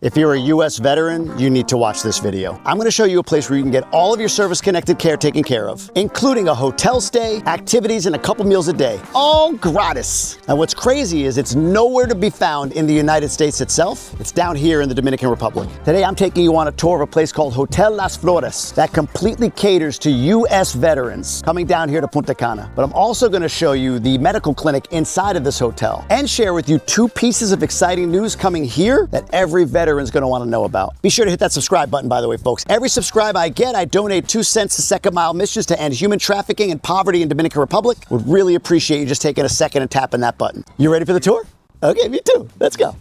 If you're a U.S. veteran, you need to watch this video. I'm going to show you a place where you can get all of your service-connected care taken care of, including a hotel stay, activities, and a couple meals a day, all gratis. And what's crazy is it's nowhere to be found in the United States itself. It's down here in the Dominican Republic. Today, I'm taking you on a tour of a place called Hotel Las Flores that completely caters to U.S. veterans coming down here to Punta Cana. But I'm also going to show you the medical clinic inside of this hotel and share with you two pieces of exciting news coming here that every veteran's going to want to know about. Be sure to hit that subscribe button, by the way, folks. Every subscribe I get, I donate 2 cents to second mile missions to end human trafficking and poverty in Dominican Republic. Would really appreciate you just taking a second and tapping that button. You ready for the tour? Okay, me too. Let's go.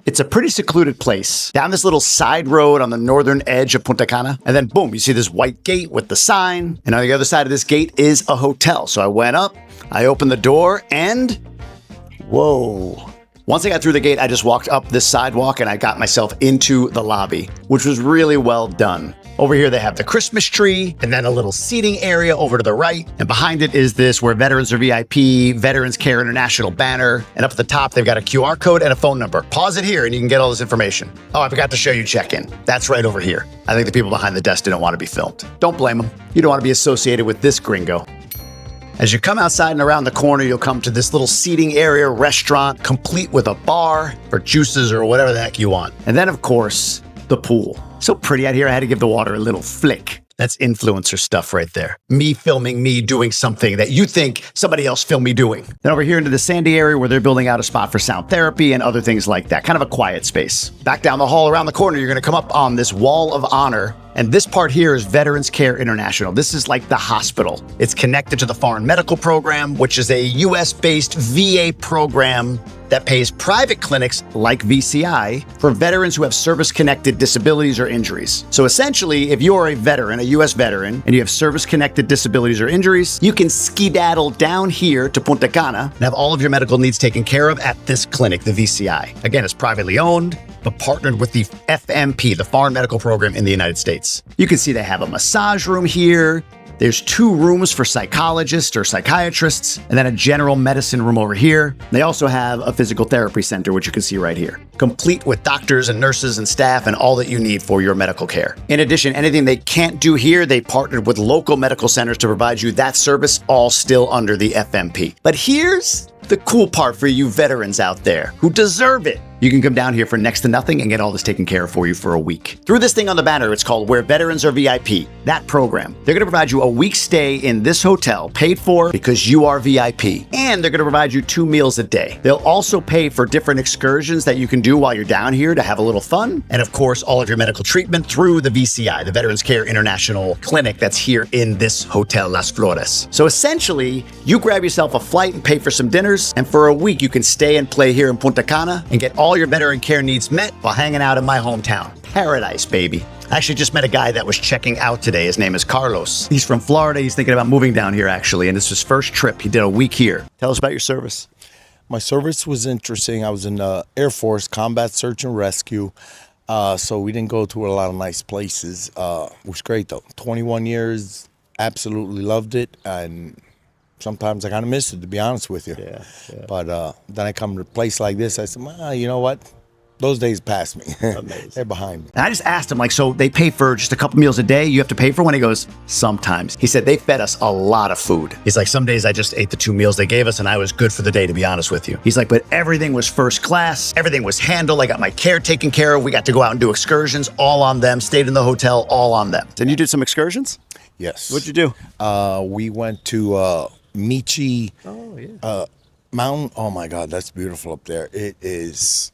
It's a pretty secluded place. Down this little side road on the northern edge of Punta Cana. And then boom, you see this white gate with the sign. And on the other side of this gate is a hotel. So I went up, I opened the door, and whoa. Once I got through the gate, I just walked up this sidewalk and I got myself into the lobby, which was really well done. Over here, they have the Christmas tree and then a little seating area over to the right. And behind it is this where veterans are VIP, Veterans Care International banner. And up at the top, they've got a QR code and a phone number. Pause it here and you can get all this information. Oh, I forgot to show you check-in. That's right over here. I think the people behind the desk didn't want to be filmed. Don't blame them. You don't want to be associated with this gringo. As you come outside and around the corner, you'll come to this little seating area restaurant, complete with a bar for juices or whatever the heck you want. And then, of course, the pool. So pretty out here, I had to give the water a little flick. That's influencer stuff right there. Me filming me doing something that you think somebody else filmed me doing. Then over here into the sandy area where they're building out a spot for sound therapy and other things like that. Kind of a quiet space. Back down the hall around the corner, you're gonna come up on this wall of honor. And this part here is Veterans Care International. This is like the hospital. It's connected to the Foreign Medical Program, which is a US-based VA program that pays private clinics like VCI for veterans who have service-connected disabilities or injuries. So essentially, if you're a veteran, a US veteran, and you have service-connected disabilities or injuries, you can skedaddle down here to Punta Cana and have all of your medical needs taken care of at this clinic, the VCI. Again, it's privately owned, but partnered with the FMP, the Foreign Medical Program in the United States. You can see they have a massage room here. There's 2 rooms for psychologists or psychiatrists, and then a general medicine room over here. They also have a physical therapy center, which you can see right here, complete with doctors and nurses and staff and all that you need for your medical care. In addition, anything they can't do here, they partnered with local medical centers to provide you that service, all still under the FMP. But here's the cool part for you veterans out there who deserve it. You can come down here for next to nothing and get all this taken care of for you for a week. Through this thing on the banner, it's called Where Veterans Are VIP. That program. They're going to provide you a week's stay in this hotel, paid for because you are VIP. And they're going to provide you 2 meals a day. They'll also pay for different excursions that you can do while you're down here to have a little fun. And of course, all of your medical treatment through the VCI, the Veterans Care International Clinic that's here in this Hotel Las Flores. So essentially, you grab yourself a flight and pay for some dinners. And for a week, you can stay and play here in Punta Cana and get all your veteran care needs met while hanging out in my hometown. Paradise, baby. I actually just met a guy that was checking out today. His name is Carlos. He's from Florida. He's thinking about moving down here, actually, and it's his first trip. He did a week here. Tell us about your service. My service was interesting. I was in the Air Force, combat search and rescue, so we didn't go to a lot of nice places. It was great, though. 21 years, absolutely loved it, and sometimes I kind of miss it, to be honest with you. Yeah. But then I come to a place like this, I said, well, you know what? Those days passed me. They're behind me. And I just asked him, like, so they pay for just a couple meals a day? You have to pay for one? He goes, sometimes. He said they fed us a lot of food. He's like, some days I just ate the 2 meals they gave us and I was good for the day, to be honest with you. He's like, but everything was first class. Everything was handled. I got my care taken care of. We got to go out and do excursions, all on them. Stayed in the hotel, all on them. And you did some excursions? Yes. What'd you do? We went to Michi Oh, yeah. Mountain. Oh, my God, that's beautiful up there. It's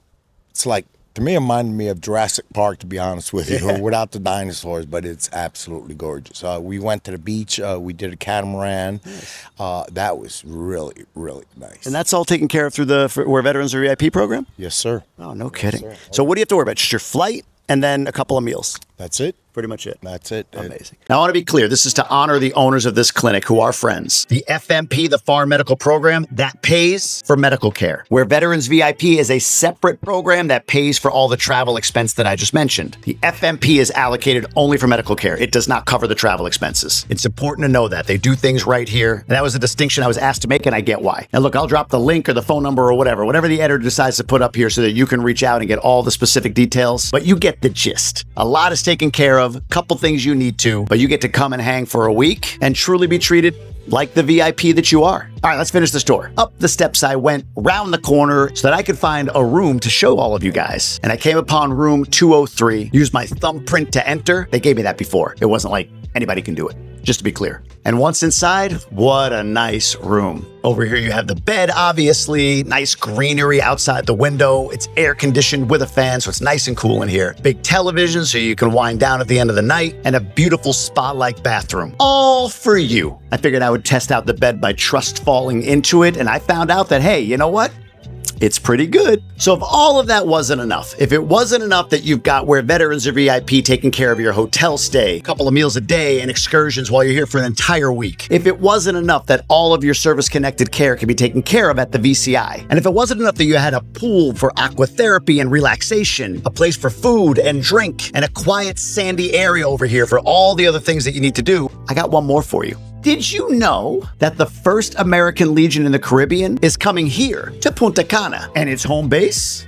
like, to me, it reminded me of Jurassic Park, to be honest with you, without the dinosaurs, but it's absolutely gorgeous. We went to the beach. We did a catamaran. Nice. That was really, really nice. And that's all taken care of through the Where Veterans Are VIP program? Yes, sir. Oh, no kidding. Yes, sir. So what do you have to worry about? Just your flight and then a couple of meals? That's it. Pretty much it. That's it. Amazing. Now, I want to be clear. This is to honor the owners of this clinic who are friends. The FMP, the Foreign Medical Program, that pays for medical care, where Veterans VIP is a separate program that pays for all the travel expense that I just mentioned. The FMP is allocated only for medical care. It does not cover the travel expenses. It's important to know that. They do things right here. And that was a distinction I was asked to make, and I get why. Now, look, I'll drop the link or the phone number or whatever the editor decides to put up here so that you can reach out and get all the specific details. But you get the gist. A lot is taken care of. Couple things you need to, but you get to come and hang for a week and truly be treated like the VIP that you are. All right, let's finish this tour. Up the steps I went, round the corner so that I could find a room to show all of you guys. And I came upon room 203, used my thumbprint to enter. They gave me that before. It wasn't like anybody can do it, just to be clear. And once inside, what a nice room. Over here you have the bed, obviously, nice greenery outside the window. It's air conditioned with a fan, so it's nice and cool in here. Big television so you can wind down at the end of the night, and a beautiful spa-like bathroom. All for you. I figured I would test out the bed by trust falling into it, and I found out that, hey, you know what? It's pretty good. So if all of that wasn't enough, if it wasn't enough that you've got where Veterans are VIP taking care of your hotel stay, a couple of meals a day, and excursions while you're here for an entire week, if it wasn't enough that all of your service-connected care can be taken care of at the VCI, and if it wasn't enough that you had a pool for aquatherapy and relaxation, a place for food and drink, and a quiet sandy area over here for all the other things that you need to do, I got one more for you. Did you know that the first American Legion in the Caribbean is coming here to Punta Cana, and its home base?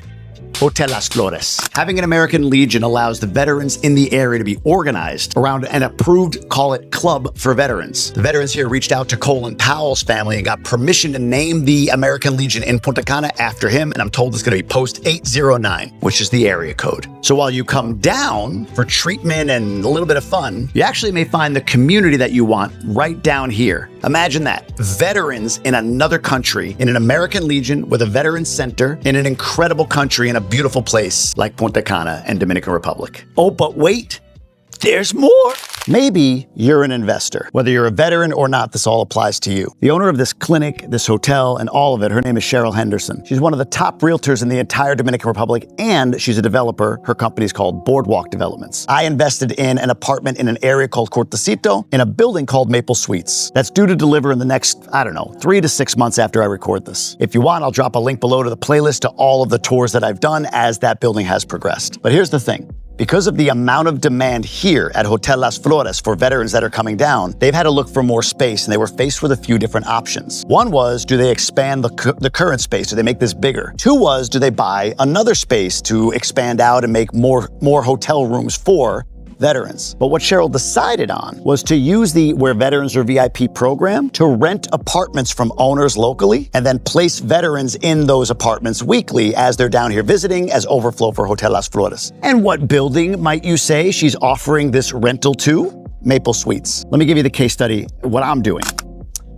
Hotel Las Flores. Having an American Legion allows the veterans in the area to be organized around an approved, call it, club for veterans. The veterans here reached out to Colin Powell's family and got permission to name the American Legion in Punta Cana after him, and I'm told it's going to be post 809, which is the area code. So while you come down for treatment and a little bit of fun, you actually may find the community that you want right down here. Imagine that. Veterans in another country, in an American Legion with a veterans center, in an incredible country, in a beautiful place like Punta Cana and Dominican Republic. Oh, but wait, there's more. Maybe you're an investor. Whether you're a veteran or not, this all applies to you. The owner of this clinic, this hotel, and all of it, her name is Cheryl Henderson. She's one of the top realtors in the entire Dominican Republic, and she's a developer. Her company is called Boardwalk Developments. I invested in an apartment in an area called Cortecito in a building called Maple Suites. That's due to deliver in the next, 3 to 6 months after I record this. If you want, I'll drop a link below to the playlist to all of the tours that I've done as that building has progressed. But here's the thing. Because of the amount of demand here at Hotel Las Flores for veterans that are coming down, they've had to look for more space, and they were faced with a few different options. One was, do they expand the current space? Do they make this bigger? Two was, do they buy another space to expand out and make more hotel rooms for veterans? But what Cheryl decided on was to use the Where Veterans Are VIP program to rent apartments from owners locally and then place veterans in those apartments weekly as they're down here visiting as overflow for Hotel Las Flores. And what building, might you say, she's offering this rental to? Maple Suites. Let me give you the case study, what I'm doing.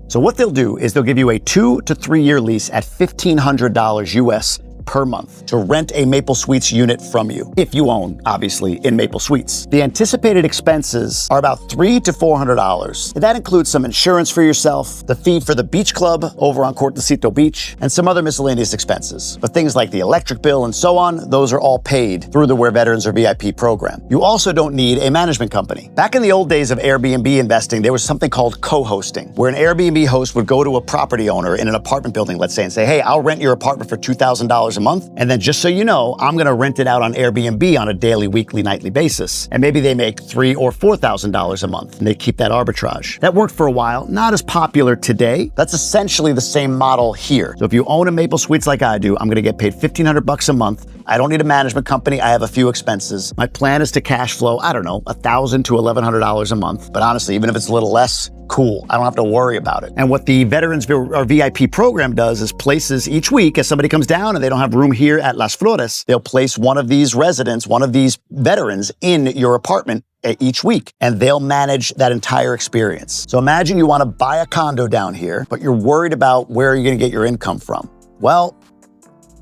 So what they'll do is they'll give you a 2 to 3 year lease at $1,500 US per month to rent a Maple Suites unit from you, if you own, obviously, in Maple Suites. The anticipated expenses are about $300 to $400. That includes some insurance for yourself, the fee for the beach club over on Cortecito Beach, and some other miscellaneous expenses. But things like the electric bill and so on, those are all paid through the Where Veterans Are VIP program. You also don't need a management company. Back in the old days of Airbnb investing, there was something called co-hosting, where an Airbnb host would go to a property owner in an apartment building, let's say, and say, hey, I'll rent your apartment for $2,000 a month, and then just so you know, I'm gonna rent it out on Airbnb on a daily, weekly, nightly basis. And maybe they make $3,000 or $4,000 a month, and they keep that arbitrage. That worked for a while, not as popular today. That's essentially the same model here. So if you own a Maple Suites like I do, I'm gonna get paid $1,500 a month. I don't need a management company. I have a few expenses. My plan is to cash flow, $1,000 to $1,100 a month. But honestly, even if it's a little less, cool. I don't have to worry about it. And what the Veterans or VIP program does is places each week, as somebody comes down and they don't have room here at Las Flores, they'll place one of these residents, one of these veterans in your apartment each week, and they'll manage that entire experience. So imagine you want to buy a condo down here, but you're worried about where you're going to get your income from. Well,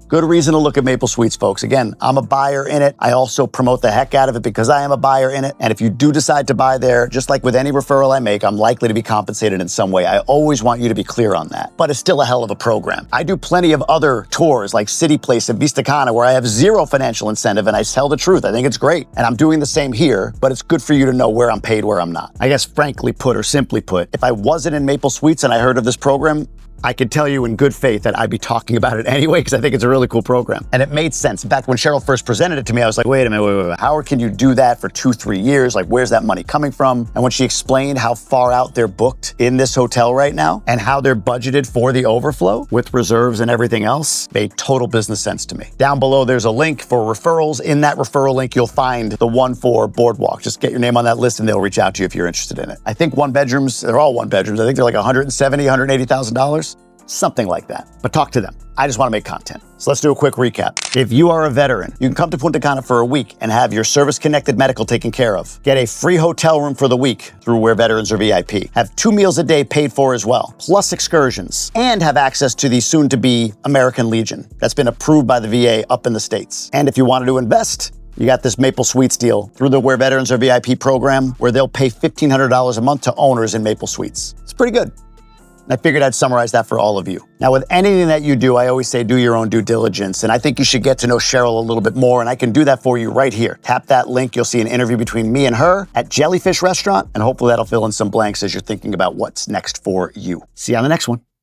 Good reason to look at Maple Suites, folks. Again, I'm a buyer in it. I also promote the heck out of it because I am a buyer in it. And if you do decide to buy there, just like with any referral I make, I'm likely to be compensated in some way. I always want you to be clear on that. But it's still a hell of a program. I do plenty of other tours like City Place and Vista Cana where I have zero financial incentive and I tell the truth. I think it's great. And I'm doing the same here, but it's good for you to know where I'm paid, where I'm not. I guess frankly put or simply put, if I wasn't in Maple Suites and I heard of this program, I could tell you in good faith that I'd be talking about it anyway because I think it's a really cool program. And it made sense. In fact, when Cheryl first presented it to me, I was like, wait a minute, wait. How can you do that for 2-3 years? Like, where's that money coming from? And when she explained how far out they're booked in this hotel right now and how they're budgeted for the overflow with reserves and everything else, made total business sense to me. Down below, there's a link for referrals. In that referral link, you'll find the one for Boardwalk. Just get your name on that list and they'll reach out to you if you're interested in it. I think one bedrooms, they're all one bedrooms. I think they're like $170,000, $180,000. Something like that. But talk to them. I just want to make content. So let's do a quick recap. If you are a veteran, you can come to Punta Cana for a week and have your service-connected medical taken care of. Get a free hotel room for the week through Where Veterans Are VIP. Have 2 meals a day paid for as well, plus excursions. And have access to the soon-to-be American Legion that's been approved by the VA up in the States. And if you wanted to invest, you got this Maple Suites deal through the Where Veterans Are VIP program where they'll pay $1,500 a month to owners in Maple Suites. It's pretty good. I figured I'd summarize that for all of you. Now, with anything that you do, I always say do your own due diligence, and I think you should get to know Cheryl a little bit more, and I can do that for you right here. Tap that link, you'll see an interview between me and her at Jellyfish Restaurant, and hopefully that'll fill in some blanks as you're thinking about what's next for you. See you on the next one.